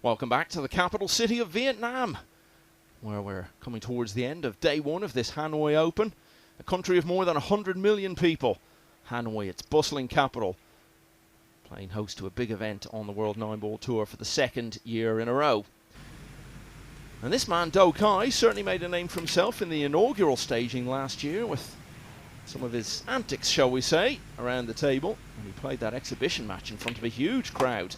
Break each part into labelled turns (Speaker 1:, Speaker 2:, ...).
Speaker 1: Welcome back to the capital city of Vietnam, where we're coming towards the end of day one of this Hanoi Open, a country of more than 100 million people. Hanoi, its bustling capital, playing host to a big event on the World 9-Ball Tour for the second year in a row. And this man, Khai, certainly made a name for himself in the inaugural staging last year with some of his antics, shall we say, around the table. And he played that exhibition match in front of a huge crowd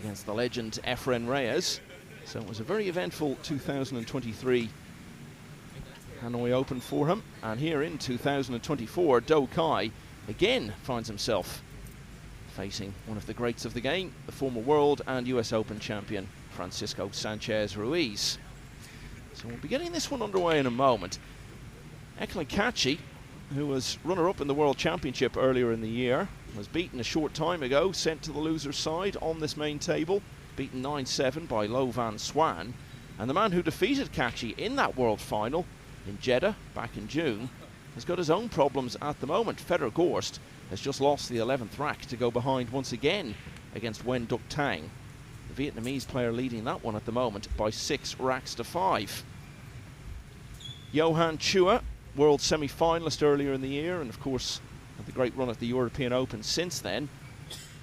Speaker 1: against the legend Efren Reyes. So it was a very eventful 2023 Hanoi Open for him. And here in 2024, Khai again finds himself facing one of the greats of the game, the former World and US Open champion, Sanchez Ruiz. So we'll be getting this one underway in a moment. Khai, who was runner-up in the World Championship earlier in the year, was beaten a short time ago, sent to the loser's side on this main table, beaten 9-7 by Lo Van Swan. And the man who defeated Khai in that World Final in Jeddah back in June has got his own problems at the moment. Federer Gorst has just lost the 11th rack to go behind once again against Nguyen Duc Tang, the Vietnamese player leading that one at the moment by 6 racks to 5. Johan Chua, world semi-finalist earlier in the year, and of course had the great run at the European Open since then,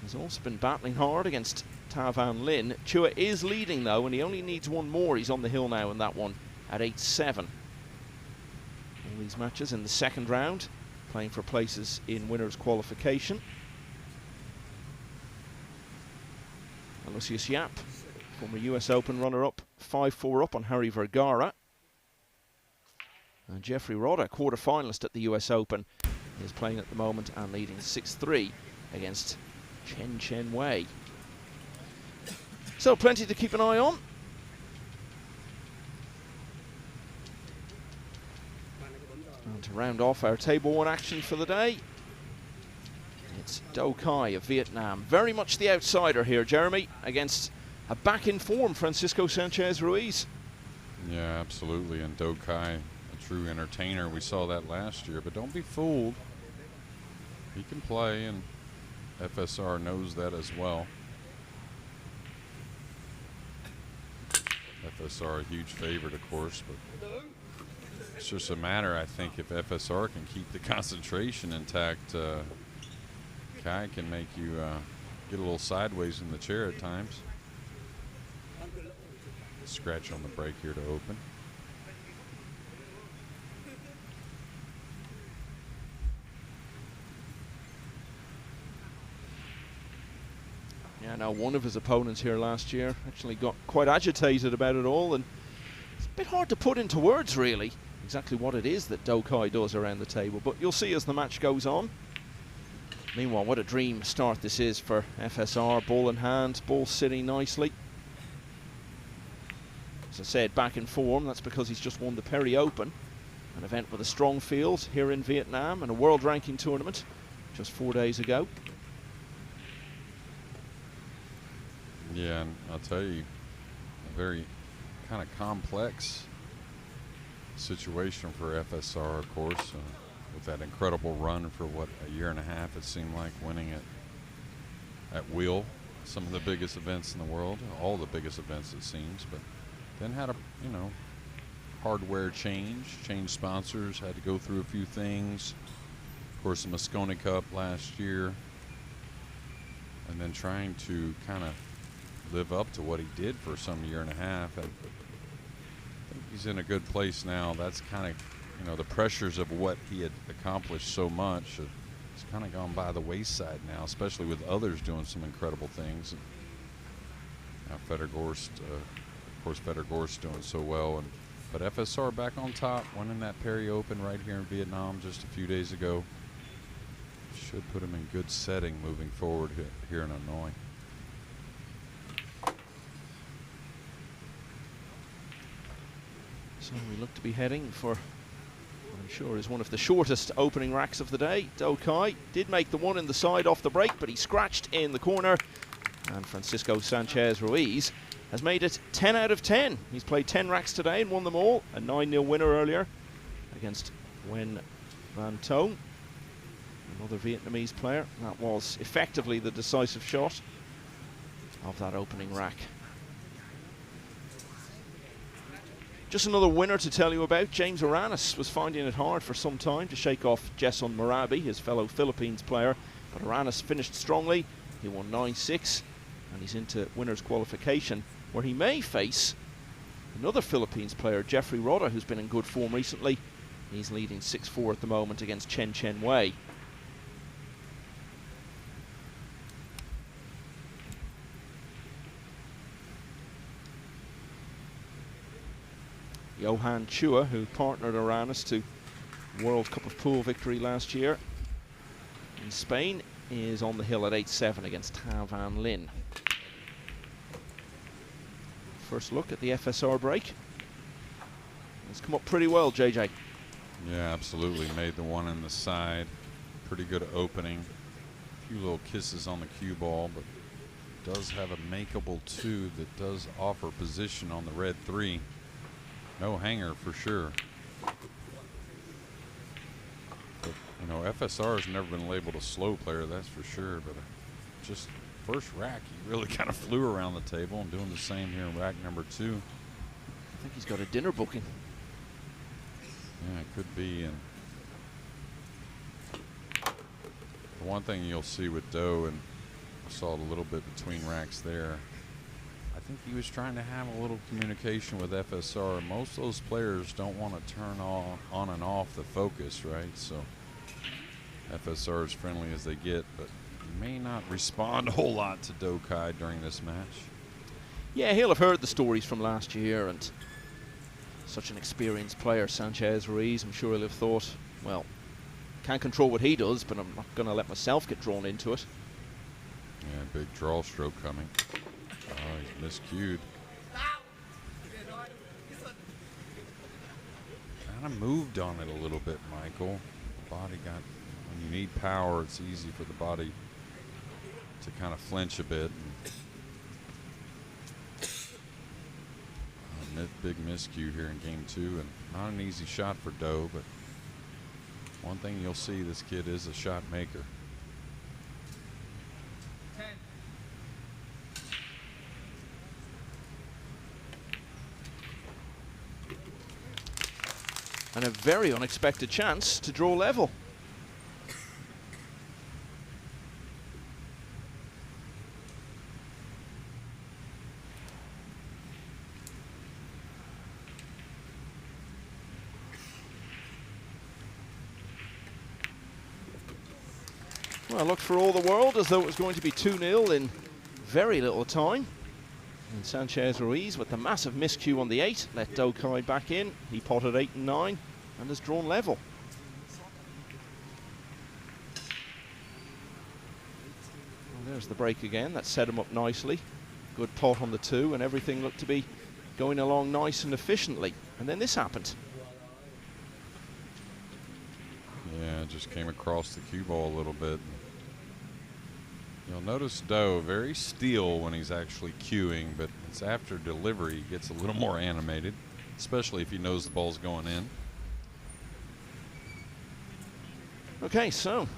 Speaker 1: has also been battling hard against Ta Van Lin. Chua is leading though, and he only needs one more. He's on the hill now in that one at 8-7. All these matches in the second round, playing for places in winners' qualification. And Lucius Yap, former US Open runner-up, 5-4 up on Harry Vergara. And Jeffrey Rodder, quarter-finalist at the US Open, is playing at the moment and leading 6-3 against Chen Wei. So plenty to keep an eye on. And to round off our table one action for the day, it's Khai of Vietnam. Very much the outsider here, Jeremy, against a back-in-form Francisco Sanchez Ruiz.
Speaker 2: Yeah, absolutely, and Khai, a true entertainer. We saw that last year, but don't be fooled. He can play, and FSR knows that as well. FSR a huge favorite, of course, but it's just a matter, I think, if FSR can keep the concentration intact, Khai can make you get a little sideways in the chair at times. Scratch on the break here to open.
Speaker 1: Yeah, now one of his opponents here last year actually got quite agitated about it all, and it's a bit hard to put into words, really, exactly what it is that Khai does around the table, but you'll see as the match goes on. Meanwhile, what a dream start this is for FSR. Ball in hand, ball sitting nicely. As I said, back in form. That's because he's just won the Perry Open, an event with a strong field here in Vietnam, and a world ranking tournament just 4 days ago.
Speaker 2: Yeah, and I'll tell you, a very kind of complex situation for FSR, of course, with that incredible run for, what, a year and a half, it seemed like, winning it at will, some of the biggest events in the world, all the biggest events it seems, but then had a, hardware change sponsors, had to go through a few things. Of course, the Moscone Cup last year, and then trying to kind of live up to what he did for some year and a half. I think he's in a good place now. That's kind of, the pressures of what he had accomplished so much, it's kind of gone by the wayside now, especially with others doing some incredible things. And now Federer Gorst, of course, Federer Gorst doing so well, but FSR back on top, winning that Perry Open right here in Vietnam just a few days ago. Should put him in good setting moving forward here in Hanoi.
Speaker 1: So we look to be heading for what I'm sure is one of the shortest opening racks of the day. Khai did make the one in the side off the break, but he scratched in the corner. And Francisco Sanchez Ruiz has made it 10 out of 10. He's played 10 racks today and won them all. A 9-0 winner earlier against Nguyen Van Tong, another Vietnamese player. That was effectively the decisive shot of that opening rack. Just another winner to tell you about. James Aranis was finding it hard for some time to shake off Jason Marabi, his fellow Philippines player, but Aranis finished strongly. He won 9-6, and he's into winners qualification, where he may face another Philippines player, Jeffrey Rodda, who's been in good form recently. He's leading 6-4 at the moment against Chen Wei. Johan Chua, who partnered Aranis to World Cup of Pool victory last year in Spain, is on the hill at 8-7 against Ta Van Lin. First look at the FSR break. It's come up pretty well, JJ.
Speaker 2: Yeah, absolutely. Made the one in the side. Pretty good opening. A few little kisses on the cue ball, but does have a makeable 2 that does offer position on the red 3. No hanger for sure. But, you know, FSR has never been labeled a slow player, that's for sure. But just first rack, he really kind of flew around the table, and doing the same here in rack number 2.
Speaker 1: I think he's got a dinner booking.
Speaker 2: Yeah, it could be. And the one thing you'll see with Doe, and I saw it a little bit between racks there, I think he was trying to have a little communication with FSR. Most of those players don't want to turn on and off the focus, right? So FSR as friendly as they get, but he may not respond a whole lot to Do Khai during this match.
Speaker 1: Yeah, he'll have heard the stories from last year, and such an experienced player, Sanchez Ruiz. I'm sure he'll have thought, well, can't control what he does, but I'm not going to let myself get drawn into it.
Speaker 2: Yeah, big draw stroke coming. Oh, he's miscued. Kind of moved on it a little bit, Michael. The body got, when you need power, it's easy for the body to kind of flinch a bit. Big miscue here in game 2, and not an easy shot for Doe, but one thing you'll see, this kid is a shot maker.
Speaker 3: 10.
Speaker 1: And a very unexpected chance to draw level. Well, it looked for all the world as though it was going to be 2-0 in very little time. And Sanchez Ruiz, with the massive miscue on the 8, let Do Khai back in. He potted 8 and 9 and has drawn level. Well, there's the break again. That set him up nicely. Good pot on the 2, and everything looked to be going along nice and efficiently. And then this happened.
Speaker 2: Yeah, it just came across the cue ball a little bit. You'll notice Doe very still when he's actually cueing, but it's after delivery he gets a little more animated, especially if he knows the ball's going in.
Speaker 1: Okay, so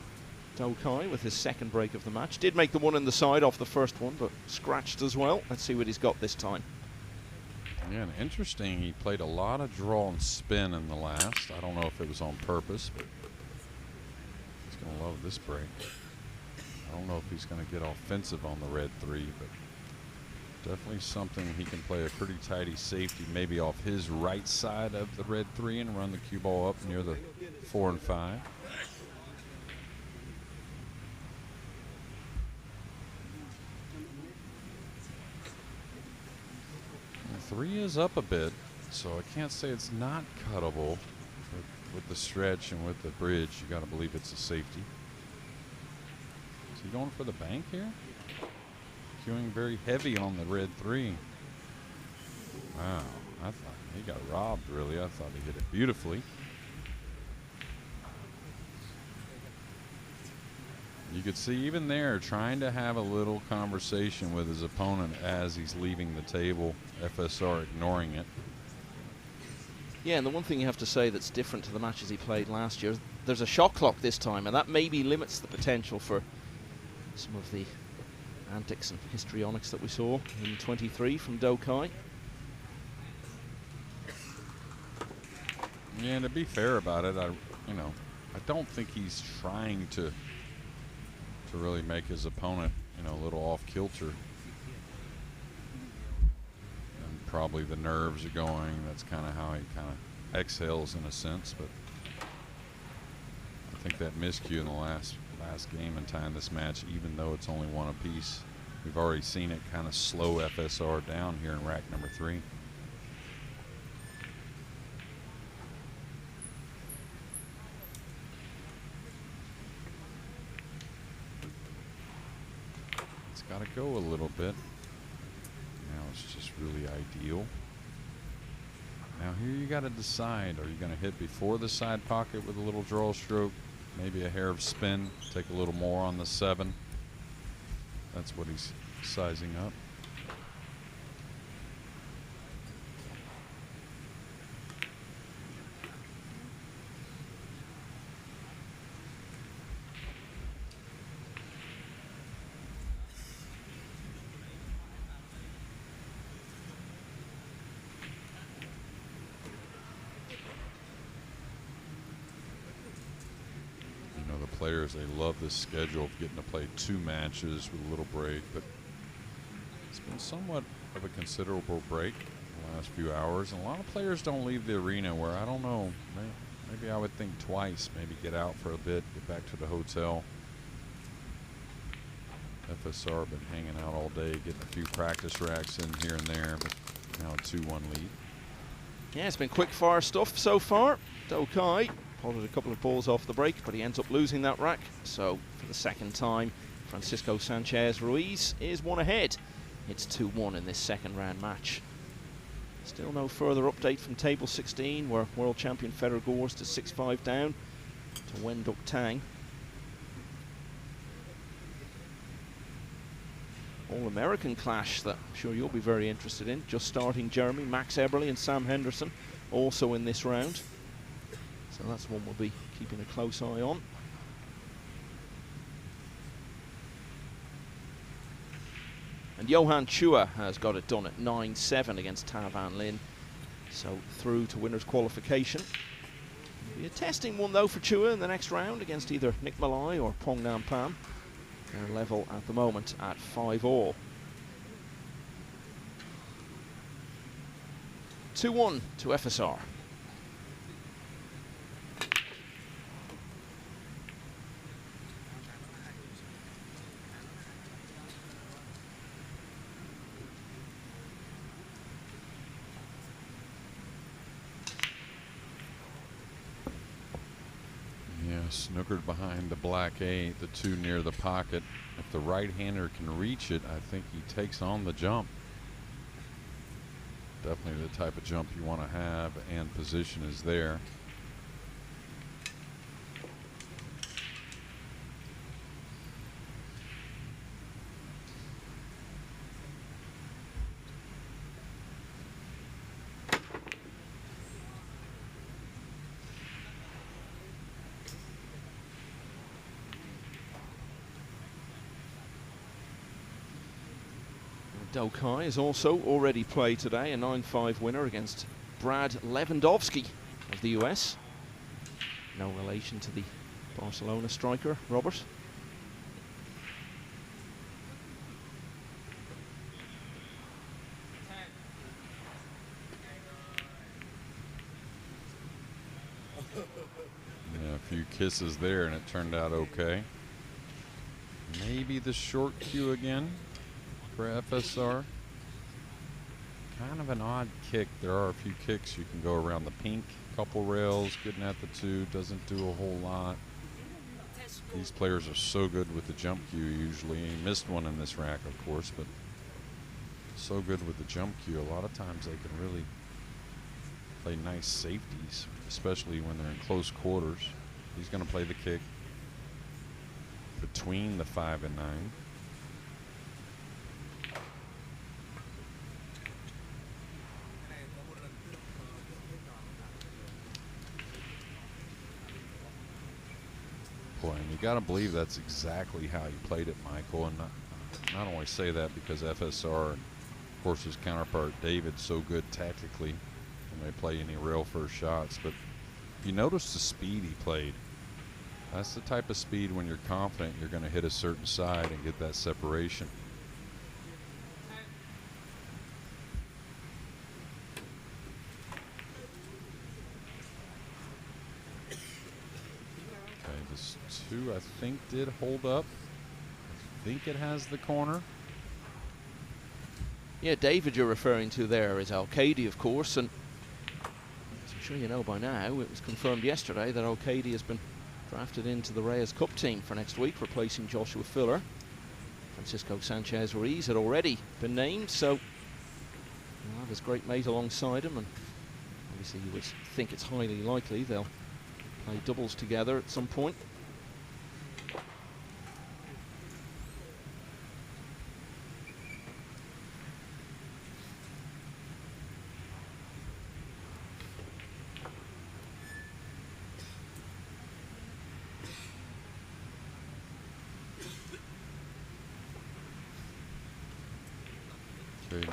Speaker 1: Do Khai with his second break of the match. Did make the one in the side off the first one, but scratched as well. Let's see what he's got this time.
Speaker 2: Yeah, and interesting, he played a lot of draw and spin in the last. I don't know if it was on purpose, but he's going to love this break. I don't know if he's going to get offensive on the red 3, but definitely something he can play a pretty tidy safety, maybe off his right side of the red 3 and run the cue ball up near the 4 and 5. And 3 is up a bit, so I can't say it's not cuttable. With the stretch and with the bridge, you got to believe it's a safety. Is he going for the bank here? Cueing very heavy on the red 3. Wow, I thought he got robbed, really. I thought he hit it beautifully. You could see even there trying to have a little conversation with his opponent as he's leaving the table. FSR ignoring it.
Speaker 1: Yeah, and the one thing you have to say that's different to the matches he played last year, there's a shot clock this time, and that maybe limits the potential for some of the antics and histrionics that we saw in 23 from Do Khai.
Speaker 2: Yeah, and to be fair about it, I don't think he's trying to really make his opponent, a little off kilter. And probably the nerves are going. That's kind of how he kind of exhales in a sense. But I think that miscue in the last game and tying this match, even though it's only one apiece, we've already seen it kind of slow FSR down here in rack number 3. It's got to go a little bit. Now it's just really ideal. Now here you got to decide, are you going to hit before the side pocket with a little draw stroke, maybe a hair of spin, take a little more on the 7. That's what he's sizing up. Players, they love this schedule of getting to play 2 matches with a little break, but it's been somewhat of a considerable break in the last few hours, and a lot of players don't leave the arena, where I don't know, maybe I would think twice, maybe get out for a bit, get back to the hotel. FSR been hanging out all day, getting a few practice racks in here and there, but now a 2-1 lead.
Speaker 1: Yeah, it's been quick fire stuff so far. Khai potted a couple of balls off the break, but he ends up losing that rack. So for the second time, Francisco Sanchez Ruiz is 1 ahead. It's 2-1 in this second round match. Still no further update from table 16, where world champion Federer Gores to 6-5 down to Wen Duc Tang. All-American clash that I'm sure you'll be very interested in. Just starting Jeremy, Max Eberle and Sam Henderson also in this round. So that's one we'll be keeping a close eye on. And Johan Chua has got it done at 9-7 against Ta Van Lin. So through to winners qualification. It'll be a testing one though for Chua in the next round against either Nick Malai or Pong Nam Pham. They're level at the moment at 5-all. 2-1 to FSR.
Speaker 2: Snookered behind the black 8, the 2 near the pocket. If the right-hander can reach it, I think he takes on the jump. Definitely the type of jump you want to have, and position is there.
Speaker 1: Khai has also already played today, a 9-5 winner against Brad Lewandowski of the US. No relation to the Barcelona striker, Robert.
Speaker 2: Yeah, a few kisses there, and it turned out okay. Maybe the short cue again for FSR. Kind of an odd kick. There are a few kicks. You can go around the pink, couple rails, getting at the 2, doesn't do a whole lot. These players are so good with the jump cue usually. He missed one in this rack, of course, but so good with the jump cue. A lot of times they can really play nice safeties, especially when they're in close quarters. He's going to play the kick between the 5 and 9. And you got to believe that's exactly how you played it, Michael. And not only say that because FSR, of course, his counterpart David's so good tactically when they play any rail first shots, but You notice the speed he played. That's the type of speed when you're confident you're going to hit a certain side and get that separation. Okay, this 2 I think did hold up. I think it has the corner.
Speaker 1: Yeah, David you're referring to there is Al-Qaidi, of course, and as I'm sure you know by now, it was confirmed yesterday that Al-Qaidi has been drafted into the Reyes Cup team for next week, replacing Joshua Filler. Francisco Sanchez Ruiz had already been named, so he'll have his great mate alongside him, and obviously you would think it's highly likely they'll play doubles together at some point.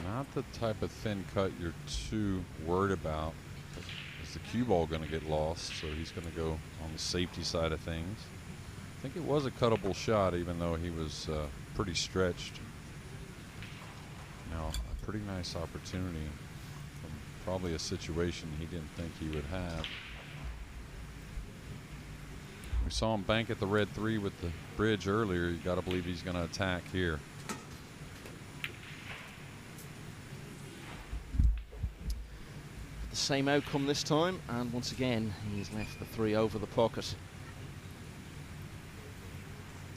Speaker 2: Not the type of thin cut you're too worried about. Is the cue ball going to get lost? So he's going to go on the safety side of things. I think it was a cuttable shot, even though he was pretty stretched. Now, a pretty nice opportunity from probably a situation he didn't think he would have. We saw him bank at the red 3 with the bridge earlier. You got to believe he's going to attack here.
Speaker 1: The same outcome this time, and once again he's left the 3 over the pocket.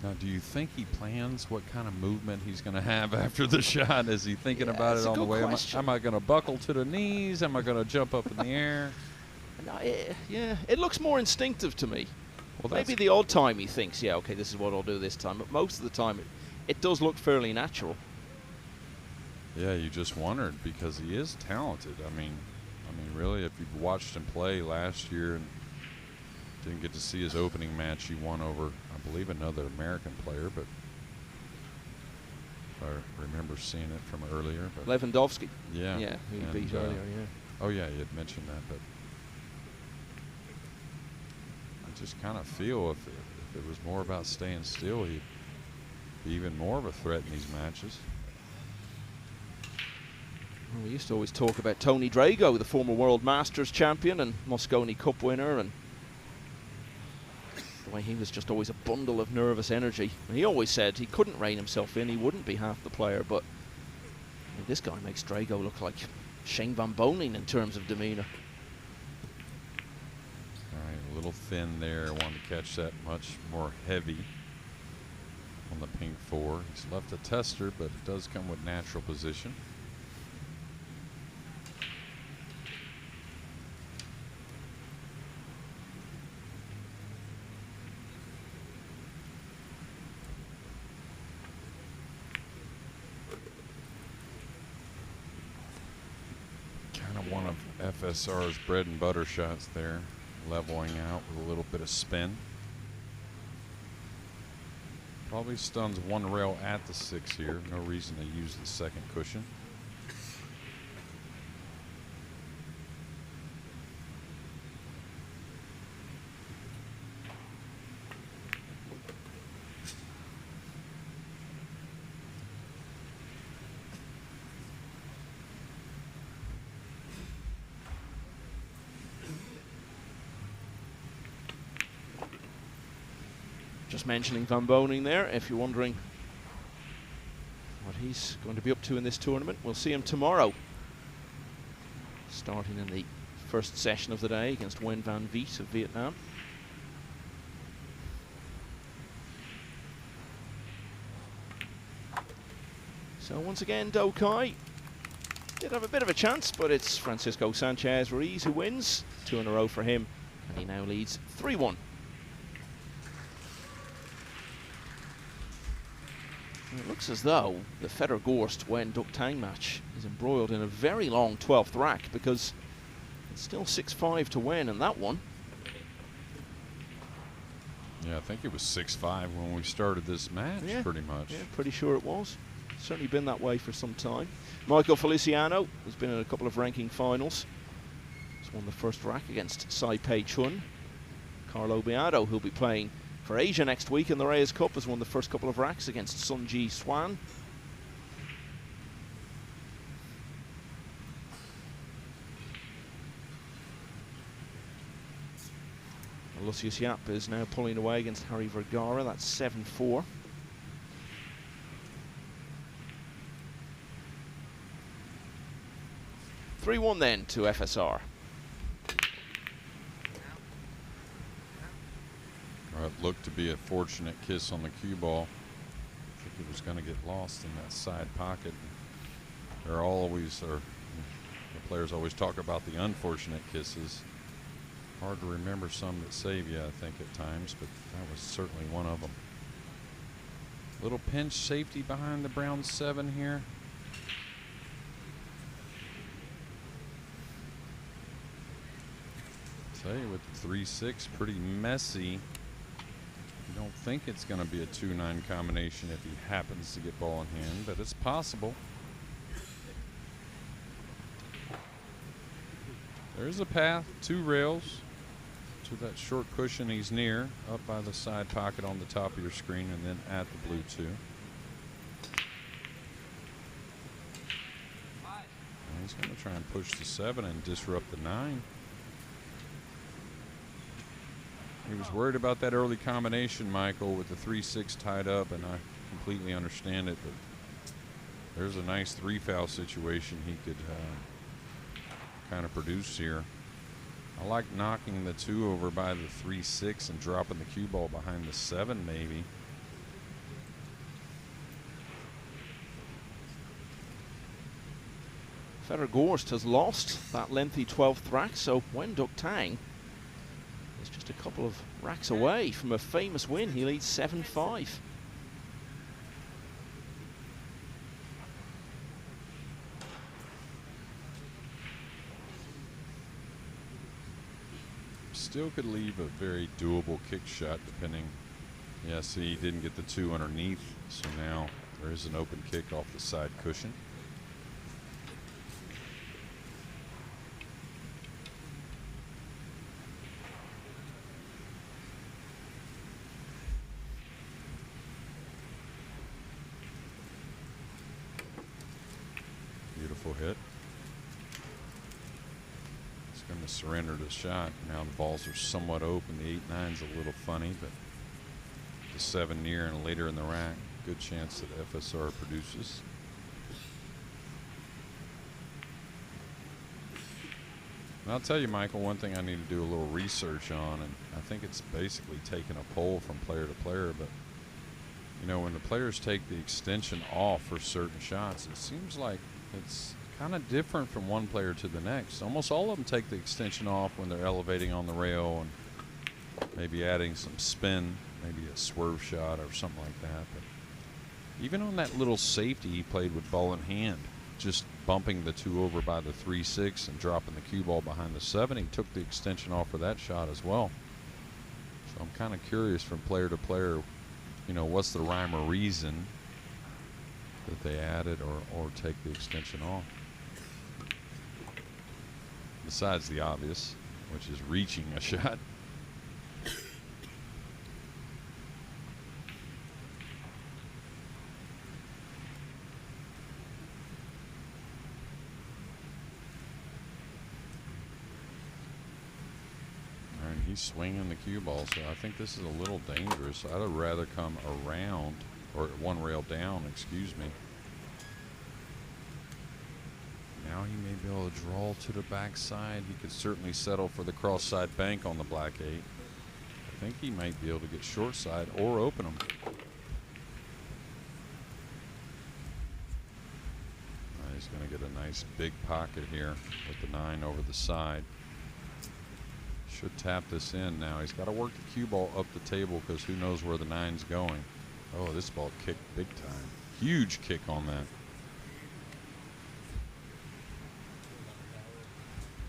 Speaker 2: Now, do you think he plans what kind of movement he's going to have after the shot? Is he thinking about it on the way? Am I going to buckle to the knees? Am I going to jump up in the air?
Speaker 1: No, yeah, it looks more instinctive to me.
Speaker 2: Well,
Speaker 1: maybe the odd time he thinks, yeah, okay, this is what I'll do this time, but most of the time it does look fairly natural.
Speaker 2: Yeah, you just wondered, because he is talented. I mean, really, if you've watched him play last year and didn't get to see his opening match, he won over, I believe, another American player, but I remember seeing it from earlier. But
Speaker 1: Lewandowski.
Speaker 2: Yeah.
Speaker 1: Yeah, who he beat earlier, yeah.
Speaker 2: Oh, yeah, you had mentioned that, but I just kind of feel if it was more about staying still, he'd be even more of a threat in these matches.
Speaker 1: Well, we used to always talk about Tony Drago, the former World Masters champion and Mosconi Cup winner, and the way he was just always a bundle of nervous energy. And he always said he couldn't rein himself in, he wouldn't be half the player, but I mean, this guy makes Drago look like Shane Van Boening in terms of demeanor.
Speaker 2: All right, a little thin there. I wanted to catch that much more heavy on the pink 4. He's left a tester, but it does come with natural position. One of FSR's bread and butter shots there, leveling out with a little bit of spin. Probably stuns one rail at the 6 here. No reason to use the second cushion.
Speaker 1: Just mentioning Van Boening there, if you're wondering what he's going to be up to in this tournament. We'll see him tomorrow, starting in the first session of the day against Nguyen Van Viet of Vietnam. So once again, Do Khai did have a bit of a chance, but it's Francisco Sanchez Ruiz who wins. 2 in a row for him, and he now leads 3-1. It looks as though the Federer-Gorst-Nguyen Duc Tang match is embroiled in a very long 12th rack, because it's still 6-5 to Nguyen in that one.
Speaker 2: Yeah, I think it was 6-5 when we started this match,
Speaker 1: yeah,
Speaker 2: pretty much.
Speaker 1: Yeah, pretty sure it was. Certainly been that way for some time. Michael Feliciano has been in a couple of ranking finals. He's won the first rack against Sai Pei Chun. Carlo Beato, who'll be playing for Asia next week in the Reyes Cup, has won the first couple of racks against Sun Ji Swan. Lucius Yap is now pulling away against Harry Vergara. That's 7-4. (3-1) then to FSR.
Speaker 2: It looked to be a fortunate kiss on the cue ball. I think it was going to get lost in that side pocket. There always are, the players always talk about the unfortunate kisses. Hard to remember some that save you, I think, at times, but that was certainly one of them. Little pinch safety behind the brown 7 here. Tell you, with the 3-6, pretty messy. I don't think it's going to be a 2-9 combination if he happens to get ball in hand, but it's possible. There's a path, 2 rails to that short cushion he's near, up by the side pocket on the top of your screen, and then at the blue 2. And he's going to try and push the 7 and disrupt the 9. He was worried about that early combination, Michael, with the 3-6 tied up, and I completely understand it, but there's a nice 3-foul situation he could kind of produce here. I like knocking the 2 over by the 3-6 and dropping the cue ball behind the 7 maybe.
Speaker 1: Fedor Gorst has lost that lengthy 12th rack, so Wen Duc Tang is just a couple of racks away from a famous win. He leads 7-5.
Speaker 2: Still could leave a very doable kick shot depending. Yeah, see, he didn't get the 2 underneath, so now there is an open kick off the side cushion. Beautiful hit. Going to surrender the shot. Now the balls are somewhat open. The 8-9's a little funny, but the 7 near and later in the rack, good chance that FSR produces. And I'll tell you, Michael, one thing I need to do a little research on, and I think it's basically taking a poll from player to player, but you know, when the players take the extension off for certain shots, it seems like it's kind of different from one player to the next. Almost all of them take the extension off when they're elevating on the rail and maybe adding some spin, maybe a swerve shot or something like that. But even on that little safety he played with ball in hand, just bumping the 2 over by the 3-6 and dropping the cue ball behind the 7, he took the extension off for that shot as well. So I'm kind of curious from player to player, you know, what's the rhyme or reason that they added or take the extension off? Besides the obvious, which is reaching a shot. And he's swinging the cue ball, so I think this is a little dangerous. I'd have rather come around, or 1 rail down, excuse me. Now he may be able to draw to the backside. He could certainly settle for the cross side bank on the black 8. I think he might be able to get short side or open them. He's going to get a nice big pocket here with the 9 over the side. Should tap this in now. He's got to work the cue ball up the table because who knows where the 9's going. Oh, this ball kicked big time. Huge kick on that.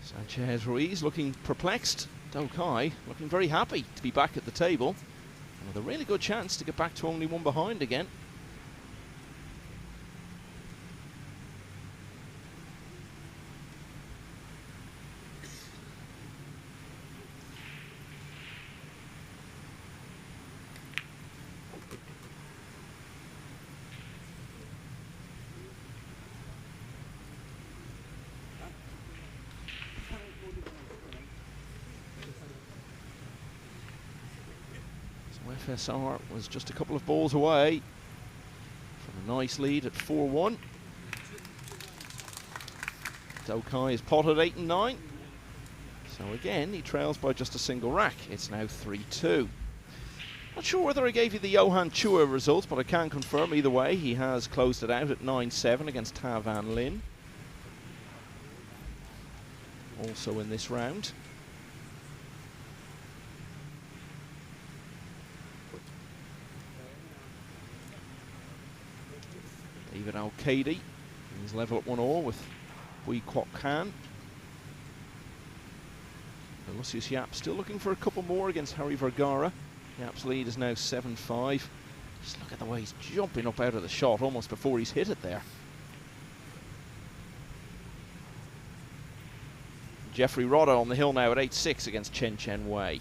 Speaker 1: Sanchez Ruiz looking perplexed. Do Khai looking very happy to be back at the table, and with a really good chance to get back to only 1 behind again. FSR was just a couple of balls away from a nice lead at 4-1. Khai is potted 8 and 9. So again, he trails by just a single rack. It's now 3-2. Not sure whether I gave you the Johan Chua results, but I can confirm either way. He has closed it out at 9-7 against Ta Van Lin. Also in this round. David Al-Kadi is level at 1-all with Bui Kwok Khan. Lucius Yap still looking for a couple more against Harry Vergara. Yap's lead is now 7-5. Just look at the way he's jumping up out of the shot almost before he's hit it there. Jeffrey Rodda on the hill now at 8-6 against Chen Chen Wei.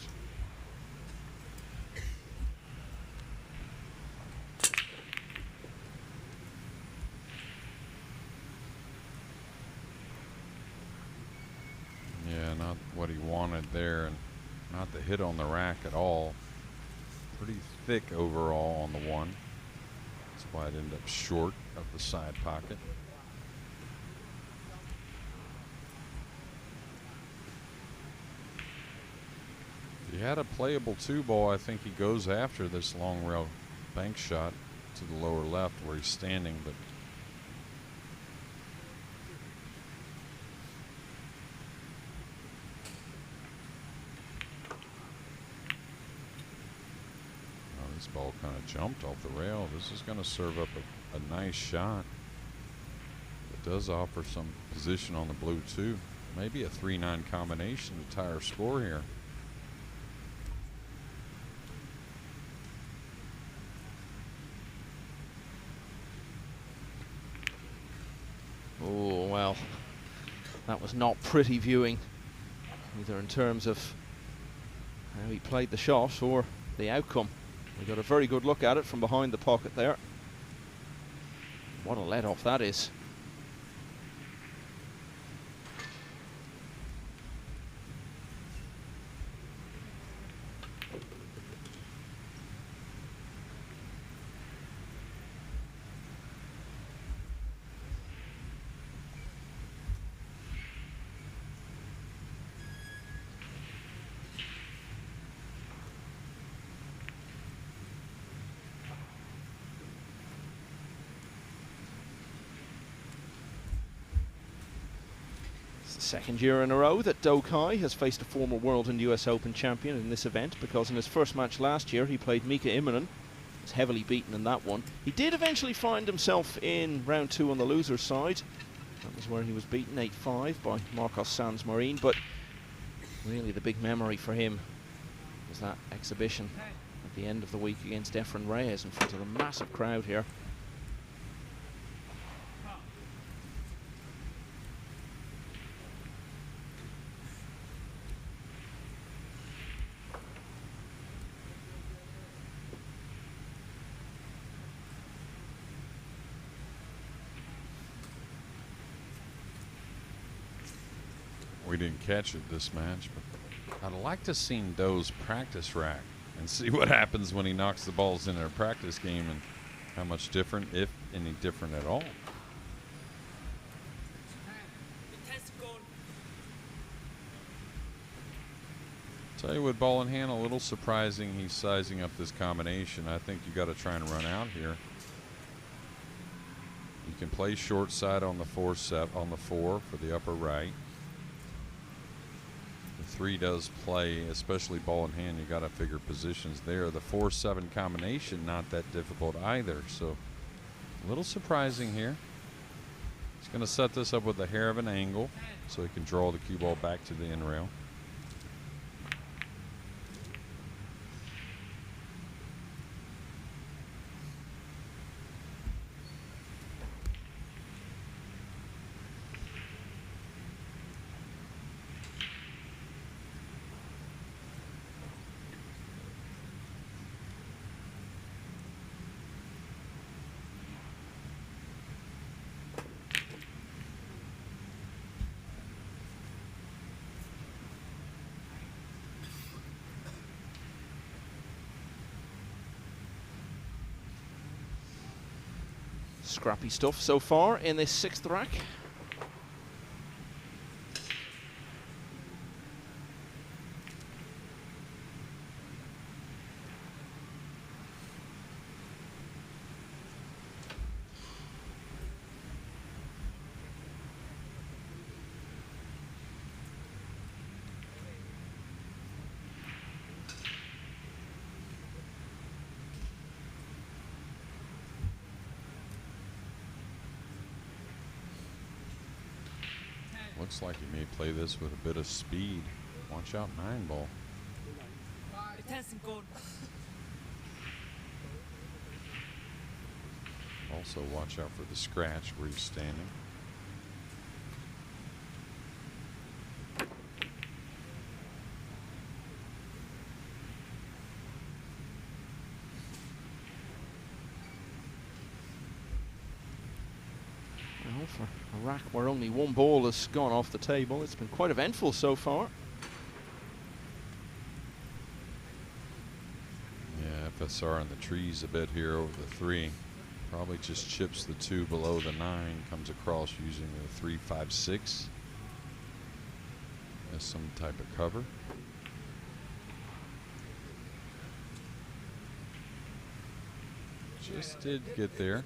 Speaker 2: Yeah, not what he wanted there, and not the hit on the rack at all. Pretty thick overall on the one. That's why it ended up short of the side pocket. If he had a playable 2-ball, I think he goes after this long rail bank shot to the lower left where he's standing, but this ball kind of jumped off the rail. This is going to serve up a nice shot. It does offer some position on the blue too. Maybe a 3-9 combination to tie our score here.
Speaker 1: Oh, well, that was not pretty viewing, either in terms of how he played the shot or the outcome. We got a very good look at it from behind the pocket there. What a let-off that is. Second year in a row that Khai has faced a former World and US Open champion in this event, because in his first match last year he played Mika Immonen. Was heavily beaten in that one. He did eventually find himself in round 2 on the loser's side. That was where he was beaten 8-5 by Marcos Sanz Marin, but really the big memory for him was that exhibition at the end of the week against Efren Reyes in front of a massive crowd here.
Speaker 2: We didn't catch it this match, but I'd like to see Doe's practice rack and see what happens when he knocks the balls into a practice game and how much different, if any different at all. Tell you what, ball in hand, a little surprising he's sizing up this combination. I think you got to try and run out here. You can play short side on the 4 for the upper right. 3 does play, especially ball in hand. You got to figure positions there. The 4-7 combination, not that difficult either. So a little surprising here. He's going to set this up with a hair of an angle so he can draw the cue ball back to the end rail.
Speaker 1: scrappy stuff so far in this 6th rack.
Speaker 2: Looks like he may play this with a bit of speed. Watch out, 9-ball. Also watch out for the scratch where he's standing.
Speaker 1: Well, for a rack where only one ball has gone off the table, it's been quite eventful so far.
Speaker 2: Yeah, FSR in the trees a bit here over the 3. Probably just chips the 2 below the 9, comes across using the 3-5-6 as some type of cover. Just did get there.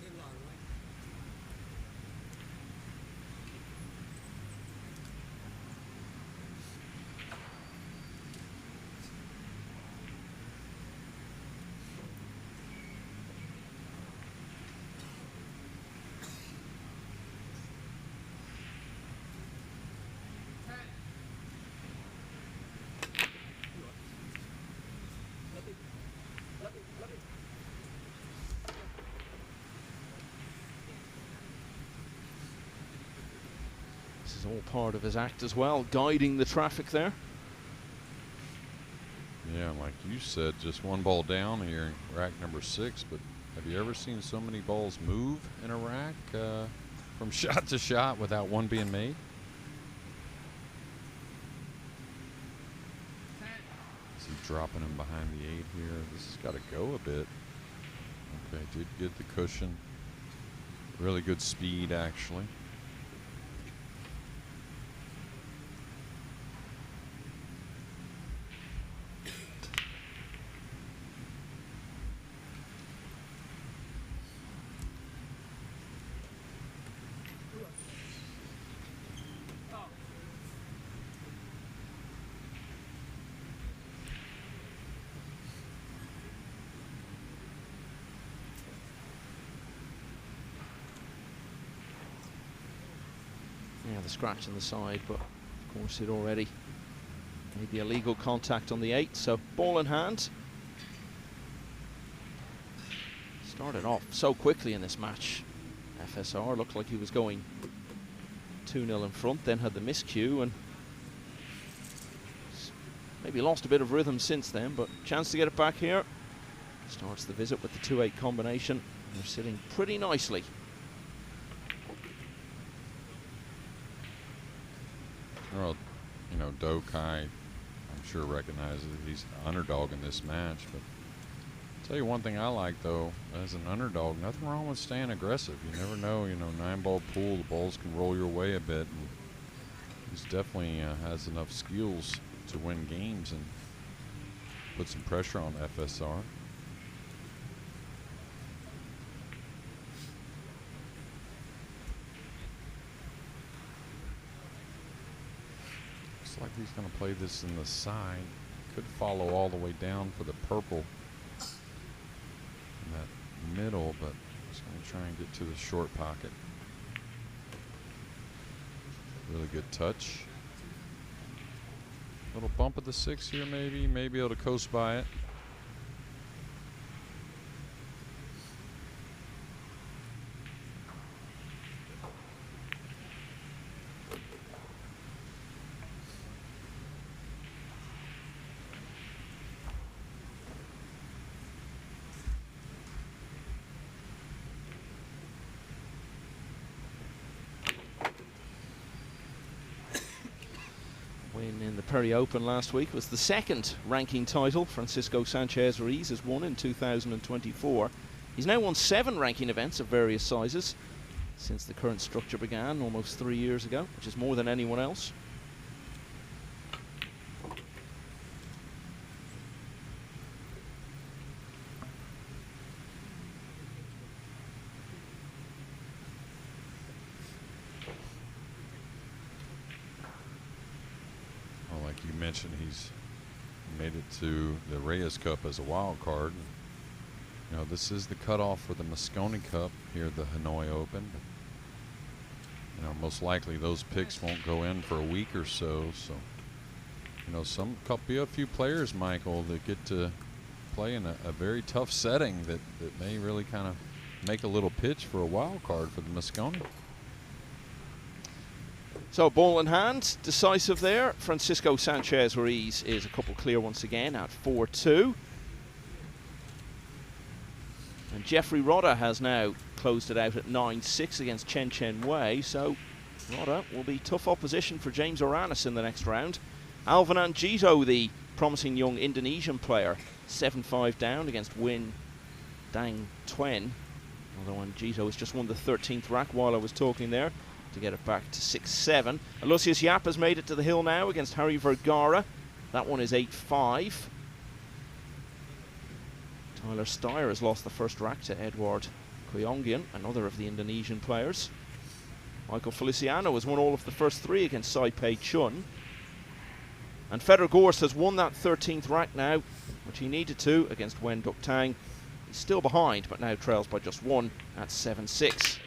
Speaker 1: This is all part of his act as well, guiding the traffic there.
Speaker 2: Yeah, like you said, just 1 ball down here in rack number 6, but have you ever seen so many balls move in a rack from shot to shot without one being made? Is he dropping him behind the 8 here? This has got to go a bit. Okay, did get the cushion. Really good speed, actually.
Speaker 1: Yeah, the scratch on the side, but of course it already made the illegal contact on the 8, so ball in hand. Started off so quickly in this match. FSR looked like he was going 2-0 in front, then had the miscue and maybe lost a bit of rhythm since then, but chance to get it back here. Starts the visit with the 2-8 combination. They're sitting pretty nicely.
Speaker 2: Well, you know, Khai, I'm sure recognizes that he's an underdog in this match, but I'll tell you one thing I like, though, as an underdog, nothing wrong with staying aggressive. You never know, you know, 9-ball pool, the balls can roll your way a bit, and he's definitely has enough skills to win games and put some pressure on FSR. Looks like he's going to play this in the side. Could follow all the way down for the purple in that middle, but he's going to try and get to the short pocket. Really good touch. Little bump at the 6 here, maybe. Maybe able to coast by it.
Speaker 1: Win in the Hanoi Open last week was the second ranking title Francisco Sanchez Ruiz has won in 2024. He's now won 7 ranking events of various sizes since the current structure began almost 3 years ago, which is more than anyone else.
Speaker 2: Well, like you mentioned, he's made it to the Reyes Cup as a wild card. You know, this is the cutoff for the Moscone Cup here at the Hanoi Open. You know, most likely those picks won't go in for a week or so. So, you know, be a few players, Michael, that get to play in a very tough setting that may really kind of make a little pitch for a wild card for the Moscone.
Speaker 1: So ball in hand, decisive there. Francisco Sanchez Ruiz is a couple clear once again at 4-2. And Jeffrey Rodda has now closed it out at 9-6 against Chen Chen Wei. So Rodda will be tough opposition for James Oranis in the next round. Alvin Anggito, the promising young Indonesian player, 7-5 down against Win Dang Tuen. Although Anggito has just won the 13th rack while I was talking there to get it back to 6-7. Lucius Yap has made it to the hill now against Harry Vergara. That one is 8-5. Tyler Steyer has lost the first rack to Edward Koyongian, another of the Indonesian players. Michael Feliciano has won all of the first 3 against Sai-Pei Chun. And Fedor Gorst has won that 13th rack now, which he needed to against Wen Duk Tang. He's still behind, but now trails by just 1 at 7-6.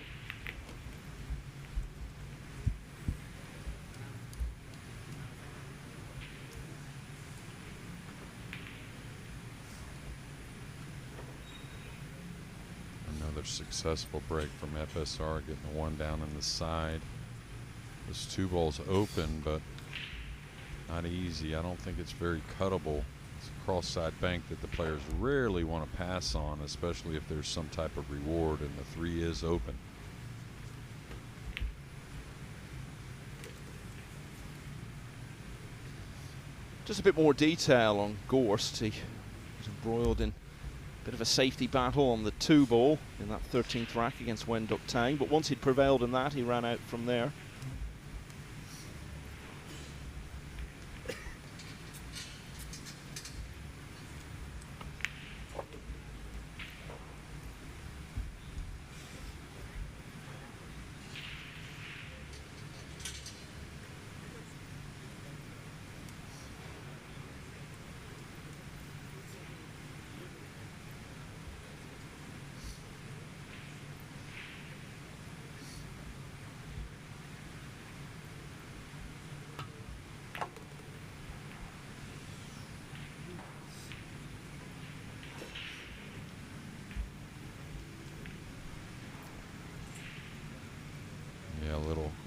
Speaker 2: Successful break from FSR, getting the one down in the side. This 2 ball's open, but not easy. I don't think it's very cuttable. It's a cross-side bank that the players rarely want to pass on, especially if there's some type of reward, and the 3 is open.
Speaker 1: Just a bit more detail on Gorst. He was embroiled in bit of a safety battle on the 2 ball in that 13th rack against Wen Duk Tang, but once he'd prevailed in that, he ran out from there.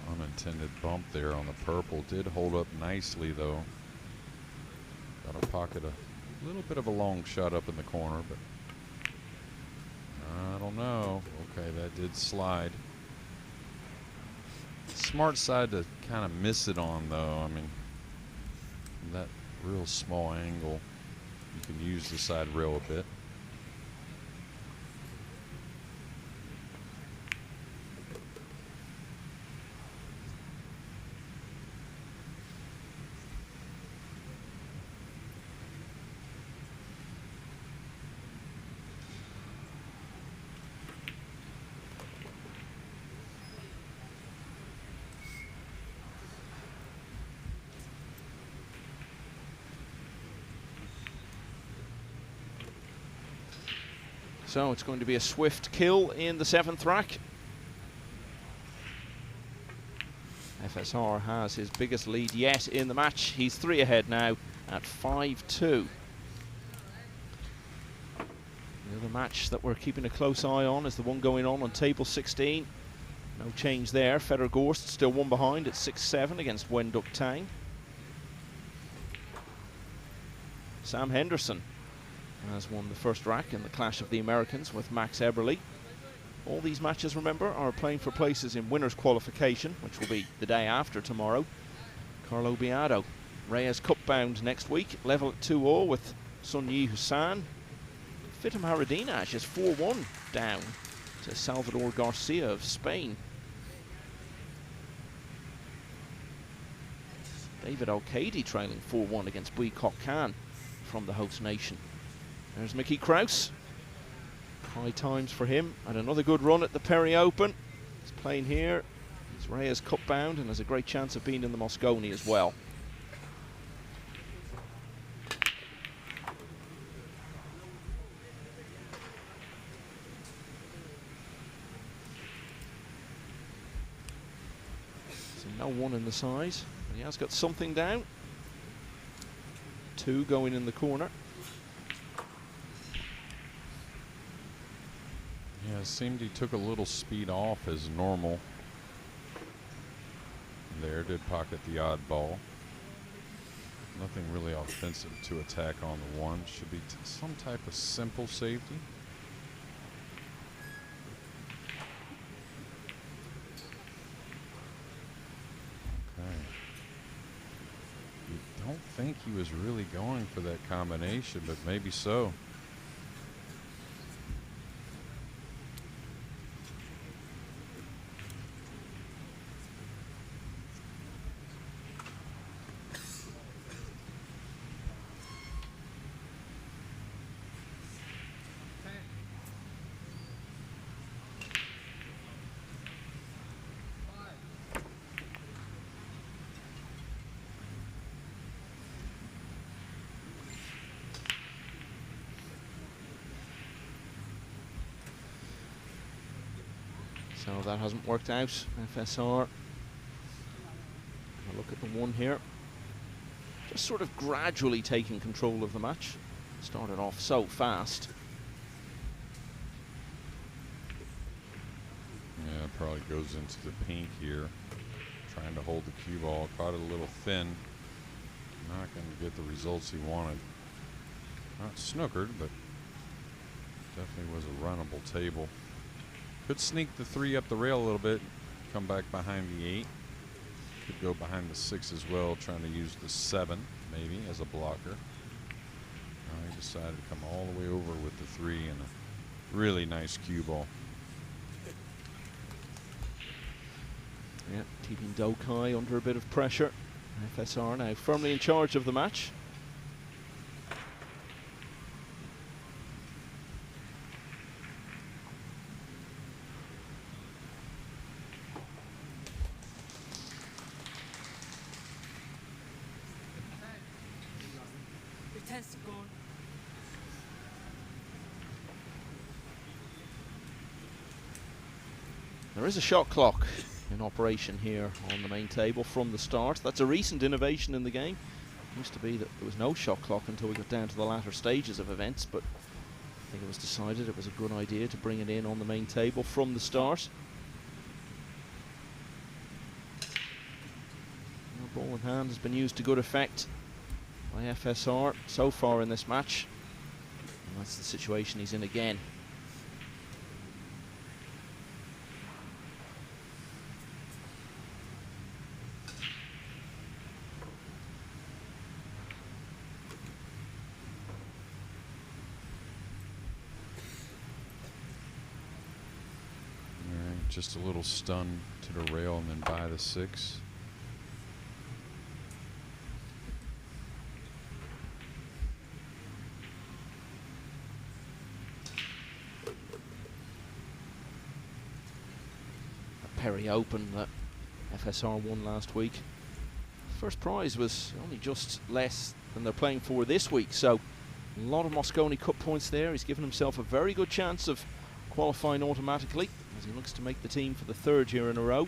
Speaker 2: Unintended bump there on the purple. Did hold up nicely though. Got to pocket a little bit of a long shot up in the corner, but I don't know. Okay, that did slide. Smart side to kind of miss it on though. I mean, that real small angle, you can use the side rail a bit.
Speaker 1: So it's going to be a swift kill in the 7th rack. FSR has his biggest lead yet in the match. He's 3 ahead now at 5-2. The other match that we're keeping a close eye on is the one going on table 16. No change there. Fedor Gorst still 1 behind at 6-7 against Wen Duk Tang. Sam Henderson has won the first rack in the clash of the Americans with Max Eberle. All these matches, remember, are playing for places in winners qualification, which will be the day after tomorrow. Carlo Biado, Reyes Cup bound next week, level at 2-all with Sun Yi Hussan. Fitim Haradinas is 4-1 down to Salvador Garcia of Spain. David Al-Qaidi trailing 4-1 against Bui Kok Khan from the host nation. There's Mickey Kraus. High times for him, and another good run at the Perry Open. He's playing here. He's Reyes Cup bound and has a great chance of being in the Mosconi as well. So no one in the side, but he has got something down. 2 going in the corner.
Speaker 2: Yeah, it seemed he took a little speed off as normal. There, did pocket the odd ball. Nothing really offensive to attack on the one. Should be some type of simple safety. Okay. You don't think he was really going for that combination, but maybe so.
Speaker 1: So that hasn't worked out. FSR. Have a look at the one here. Just sort of gradually taking control of the match. Started off so fast.
Speaker 2: Yeah, it probably goes into the pink here. Trying to hold the cue ball. Caught it a little thin. Not going to get the results he wanted. Not snookered, but definitely was a runnable table. Could sneak the 3 up the rail a little bit. Come back behind the 8. Could go behind the 6 as well, trying to use the 7 maybe as a blocker. He decided to come all the way over with the 3 and a really nice cue ball.
Speaker 1: Yeah, keeping Khai under a bit of pressure. FSR now firmly in charge of the match. There is a shot clock in operation here on the main table from the start. That's a recent innovation in the game. It used to be that there was no shot clock until we got down to the latter stages of events, but I think it was decided it was a good idea to bring it in on the main table from the start. The ball in hand has been used to good effect by FSR so far in this match, and that's the situation he's in again.
Speaker 2: Just a little stun to the rail and then by the 6.
Speaker 1: A Perry Open that FSR won last week. First prize was only just less than they're playing for this week, so a lot of Mosconi Cup points there. He's given himself a very good chance of qualifying automatically as he looks to make the team for the 3rd year in a row.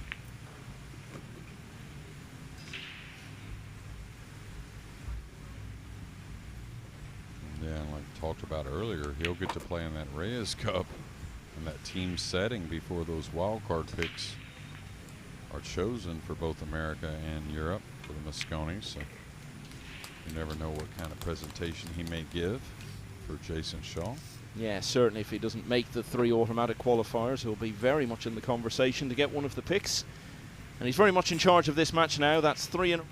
Speaker 2: Yeah, and like talked about earlier, he'll get to play in that Reyes Cup in that team setting before those wildcard picks are chosen for both America and Europe for the Mosconi. So you never know what kind of presentation he may give for Jason Shaw.
Speaker 1: Yeah, certainly if he doesn't make the 3 automatic qualifiers, he'll be very much in the conversation to get one of the picks. And he's very much in charge of this match now. That's 3 in a row.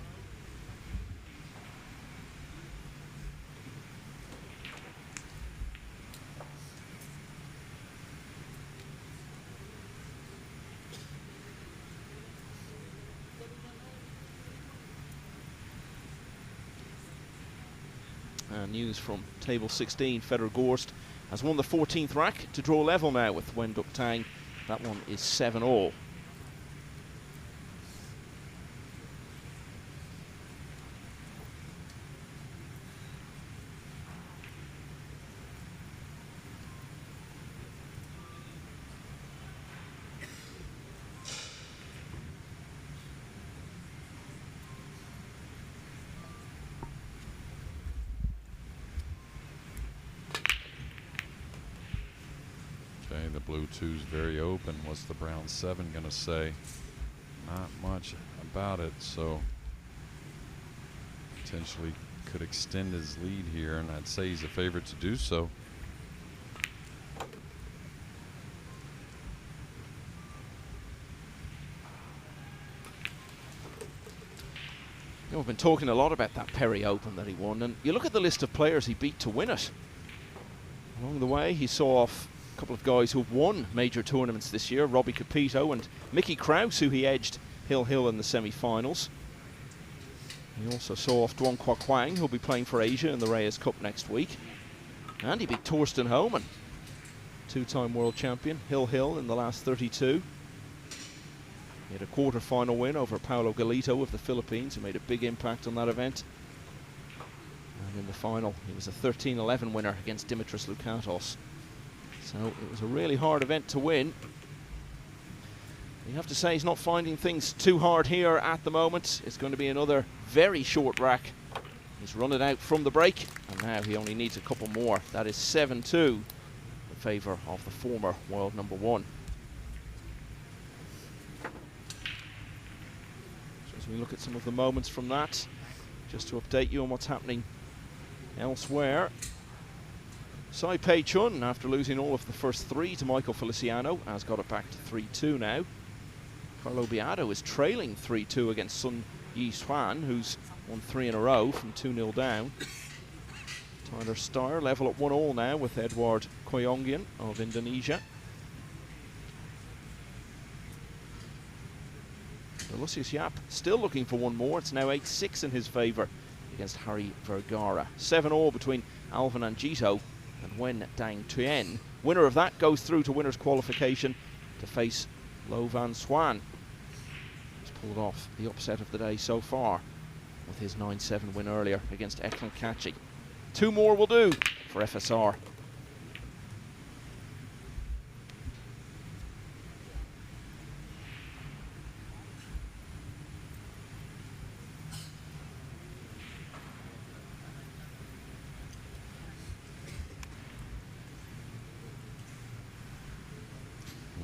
Speaker 1: And news from table 16, Federer Gorst has won the 14th rack to draw level now with Wen Duc Tang. That one is 7-all.
Speaker 2: The blue two's very open. What's the brown 7 going to say? Not much about it, so potentially could extend his lead here, and I'd say he's a favorite to do so.
Speaker 1: You know, we've been talking a lot about that Perry Open that he won, and you look at the list of players he beat to win it. Along the way, he saw off a couple of guys who've won major tournaments this year, Robbie Capito and Mickey Kraus, who he edged Hill in the semi-finals. He also saw off Duong Kwa Kwang, who'll be playing for Asia in the Reyes Cup next week. And he beat Torsten Homan, two-time world champion, Hill in the last 32. He had a quarter-final win over Paulo Galito of the Philippines, who made a big impact on that event. And in the final, he was a 13-11 winner against Dimitris Loukatos. So it was a really hard event to win. You have to say he's not finding things too hard here at the moment. It's going to be another very short rack. He's run it out from the break, and now he only needs a couple more. That is 7-2 in favour of the former world number 1. So as we look at some of the moments from that, just to update you on what's happening elsewhere. Sai Pei Chun, after losing all of the first 3 to Michael Feliciano, has got it back to 3-2 now. Carlo Biado is trailing 3-2 against Sun Yi Swan, who's won 3 in a row from 2-0 down. Tyler Starr level at 1-all now with Edward Koyongian of Indonesia. Lucius Yap still looking for one more. It's now 8-6 in his favour against Harry Vergara. 7-all between Alvin Angito and Wen Dang Tuen. Winner of that goes through to winners qualification to face Lo Van Swan. He's pulled off the upset of the day so far with his 9-7 win earlier against Eklan Kachi. 2 more will do for FSR.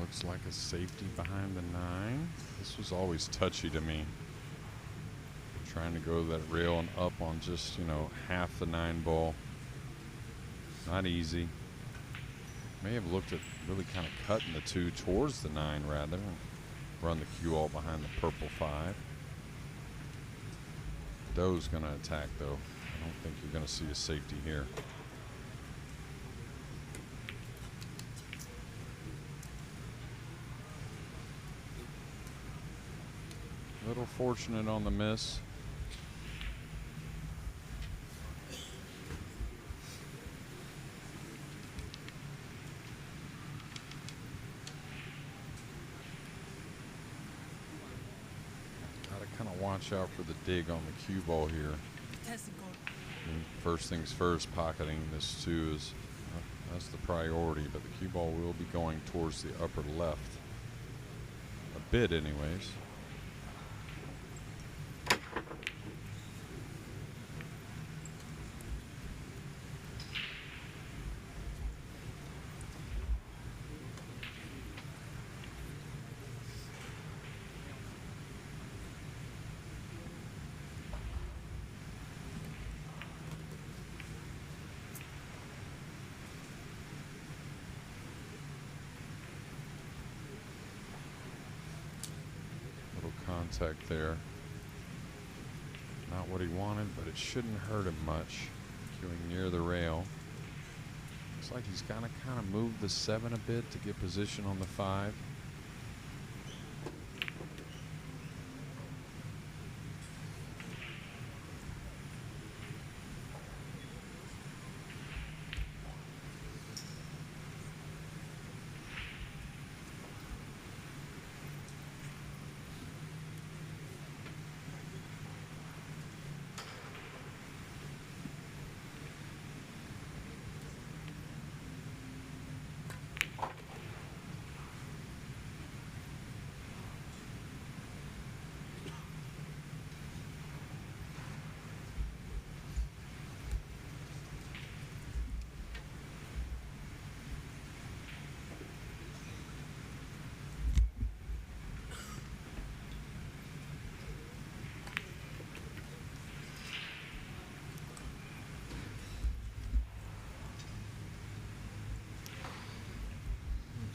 Speaker 2: Looks like a safety behind the 9. This was always touchy to me. Trying to go that rail and up on just, you know, half the 9 ball. Not easy. May have looked at really kind of cutting the 2 towards the 9 rather. Run the cue all behind the purple 5. Doe's going to attack though. I don't think you're going to see a safety here. Little fortunate on the miss. Gotta kind of watch out for the dig on the cue ball here. And first things first, pocketing this 2 is that's the priority, but the cue ball will be going towards the upper left. A bit anyways. Contact there. Not what he wanted, but it shouldn't hurt him much. Queuing near the rail. Looks like he's gonna kind of move the 7 a bit to get position on the 5.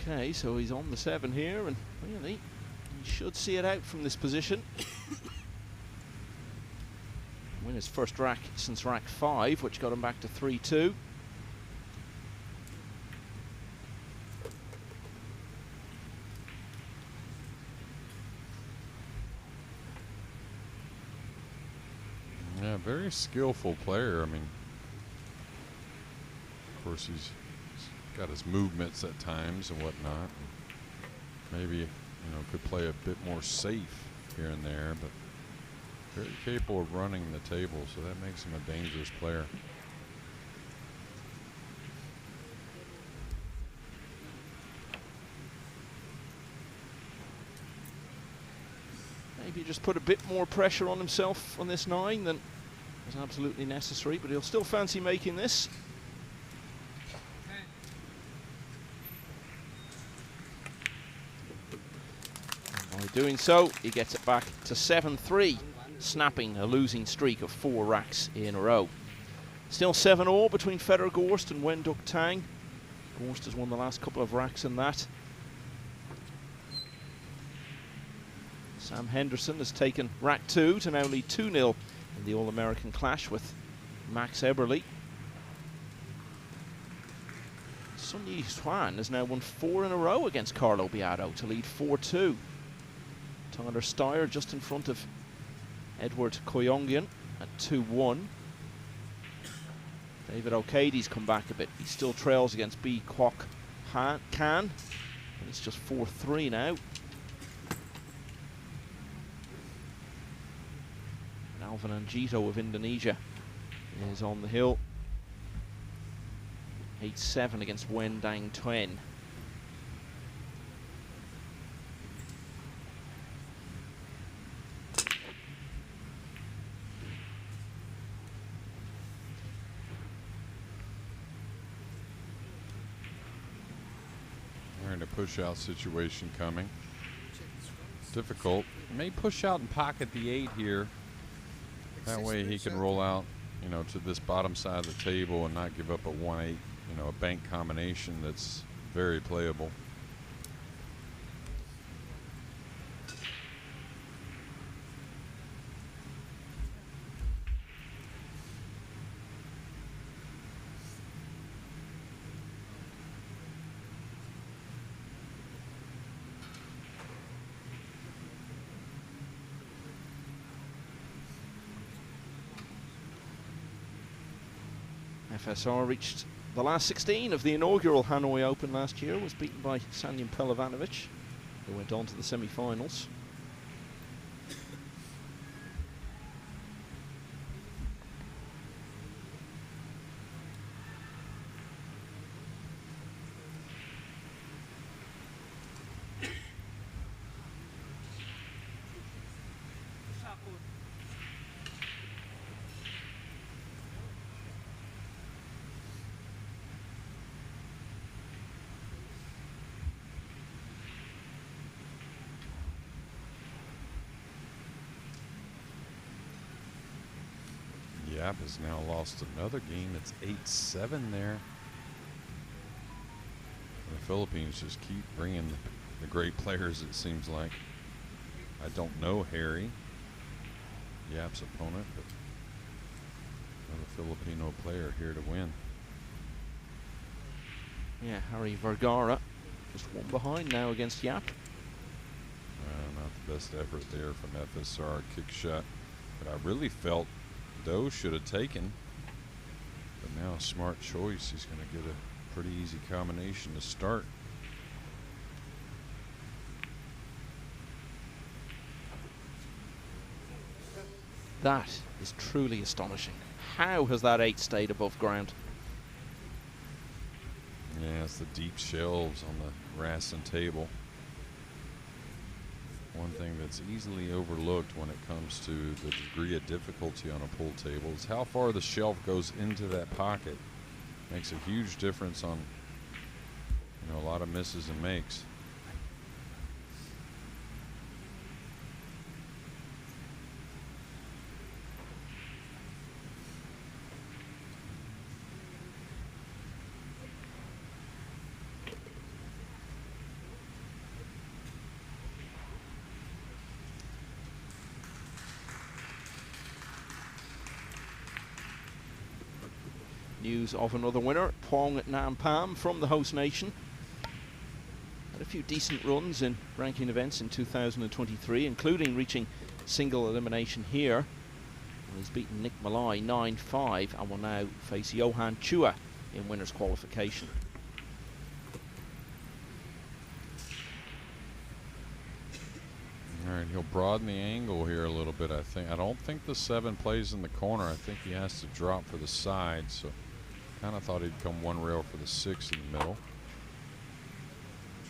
Speaker 1: Okay, so he's on the 7 here, and really, he should see it out from this position. Win his first rack since rack 5, which got him back to 3-2.
Speaker 2: Yeah, very skillful player. I mean, of course, he's got his movements at times and whatnot. And maybe, could play a bit more safe here and there, but very capable of running the table, so that makes him a dangerous player.
Speaker 1: Maybe just put a bit more pressure on himself on this 9 than was absolutely necessary, but he'll still fancy making this. And by doing so, he gets it back to 7-3, snapping a losing streak of 4 racks in a row. Still 7-all between Federer Gorst and Wen Duc Tang. Gorst has won the last couple of racks in that. Sam Henderson has taken rack 2 to now lead 2-0 in the All-American clash with Max Eberle. Sun Yi Xuan has now won 4 in a row against Carlo Biado to lead 4-2. Tyler Steyer just in front of Edward Koyongian at 2-1. David O'Cady's come back a bit. He still trails against B. Kwok Kan, and it's just 4-3 now. Alvin Anjito of Indonesia is on the hill. 8-7 against Wen Dang Tuen.
Speaker 2: A push-out situation coming. Difficult. May push out and pocket the 8 here. That way he can roll out, to this bottom side of the table and not give up a 1-8, a bank combination that's very playable.
Speaker 1: FSR reached the last 16 of the inaugural Hanoi Open last year, was beaten by Sanjin Pelovanovic, who went on to the semi-finals.
Speaker 2: Yap has now lost another game. It's 8-7 there. And the Philippines just keep bringing the great players, it seems like. I don't know Harry, Yap's opponent, but another Filipino player here to win.
Speaker 1: Yeah, Harry Vergara just one behind now against Yap.
Speaker 2: Not the best effort there from FSR kick shot, but I really felt Doe should have taken, but now a smart choice. He's going to get a pretty easy combination to start.
Speaker 1: That is truly astonishing. How has that 8 stayed above ground?
Speaker 2: Yeah, it's the deep shelves on the Rassin table. One thing that's easily overlooked when it comes to the degree of difficulty on a pool table is how far the shelf goes into that pocket. Makes a huge difference on, a lot of misses and makes.
Speaker 1: news of another winner, Pong Nam Pham from the host nation. Had a few decent runs in ranking events in 2023, including reaching single elimination here. He's beaten Nick Malai 9-5 and will now face Johan Chua in winners qualification.
Speaker 2: All right, he'll broaden the angle here a little bit, I think. I don't think the 7 plays in the corner. I think he has to drop for the side, so kind of thought he'd come one rail for the 6 in the middle.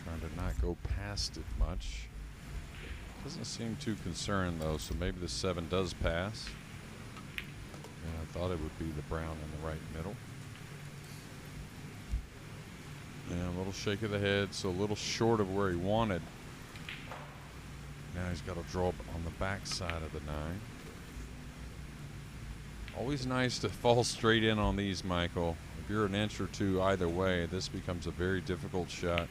Speaker 2: Trying to not go past it much. Doesn't seem too concerned, though, so maybe the 7 does pass. Yeah, I thought it would be the brown in the right middle. Yeah, a little shake of the head, so a little short of where he wanted. Now he's got to draw up on the back side of the 9. Always nice to fall straight in on these, Michael. If you're an inch or two either way, this becomes a very difficult shot.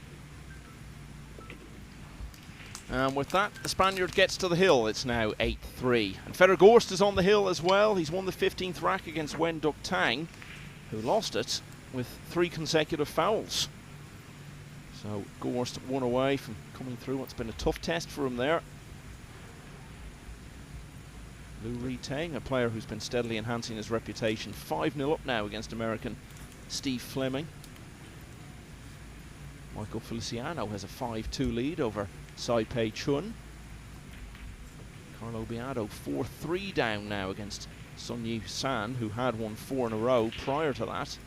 Speaker 1: And with that, the Spaniard gets to the hill. It's now 8-3. And Federer Gorst is on the hill as well. He's won the 15th rack against Wen Duc Tang, who lost it with 3 consecutive fouls. So Gorst 1 away from coming through what's been a tough test for him there. Lu Ri-Teng, a player who's been steadily enhancing his reputation, 5-0 up now against American Steve Fleming. Michael Feliciano has a 5-2 lead over Sai-Pei Chun. Carlo Biado 4-3 down now against Sun Yi San, who had won 4 in a row prior to that.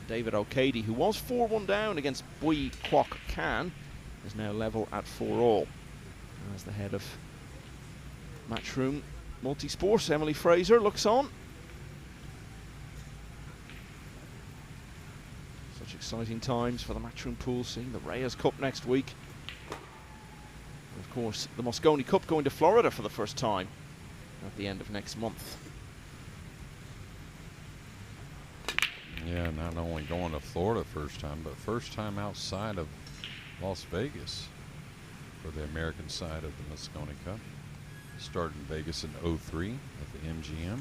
Speaker 1: David O'Cady, who was 4-1 down against Bui Kwok Kan, is now level at 4-all. As the head of Matchroom Multisports, Emily Fraser, looks on. Such exciting times for the Matchroom pool scene. The Reyes Cup next week. And of course, the Mosconi Cup going to Florida for the first time at the end of next month.
Speaker 2: Yeah, not only going to Florida first time, but first time outside of Las Vegas for the American side of the Mosconi Cup. Started in Vegas in '03 at the MGM.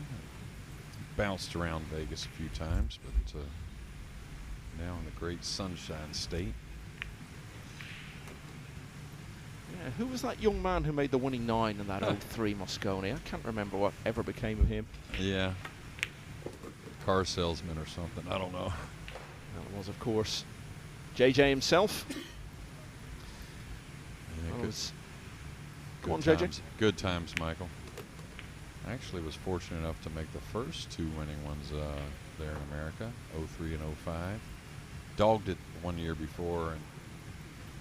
Speaker 2: Bounced around Vegas a few times, but now in the great Sunshine State.
Speaker 1: Yeah, who was that young man who made the winning 9 in that '03 Mosconi? I can't remember what ever became of him.
Speaker 2: Yeah. Car salesman or something, I don't know.
Speaker 1: That was, of course, JJ himself.
Speaker 2: Yeah,
Speaker 1: go on, JJ.
Speaker 2: Good times, Michael. I actually was fortunate enough to make the first 2 winning ones there in America, '03 and '05. Dogged it 1 year before, and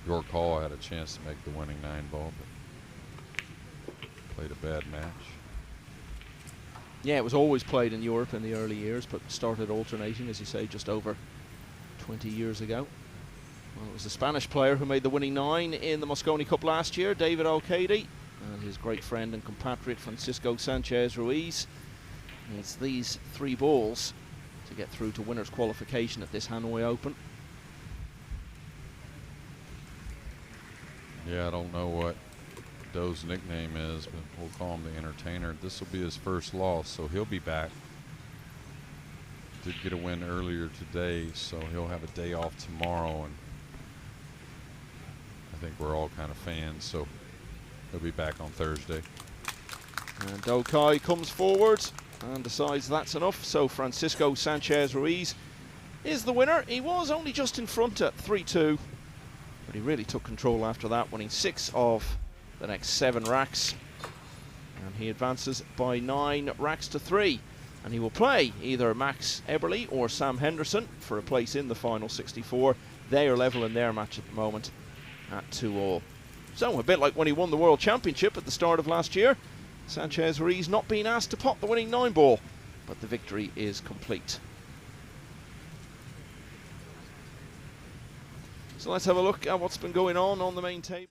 Speaker 2: York Hall had a chance to make the winning 9 ball, but played a bad match.
Speaker 1: Yeah, it was always played in Europe in the early years, but started alternating, as you say, just over 20 years ago. Well, it was a Spanish player who made the winning 9 in the Mosconi Cup last year, David O'Cady, and his great friend and compatriot Francisco Sanchez Ruiz. It's these 3 balls to get through to winners qualification at this Hanoi Open.
Speaker 2: Yeah, I don't know what Doe's nickname is, but we'll call him the entertainer. This will be his first loss, so he'll be back. Did get a win earlier today, so he'll have a day off tomorrow, and I think we're all kind of fans, so he'll be back on Thursday.
Speaker 1: And Do Khai comes forward and decides that's enough, so Francisco Sanchez Ruiz is the winner. He was only just in front at 3-2, but he really took control after that, winning 6 of the next 7 racks, and he advances by 9 racks to 3, and he will play either Max Eberle or Sam Henderson for a place in the final 64. They are level in their match at the moment at 2-all. So a bit like when he won the World Championship at the start of last year, Sanchez Ruiz not being asked to pot the winning 9 ball, but the victory is complete. So let's have a look at what's been going on the main table.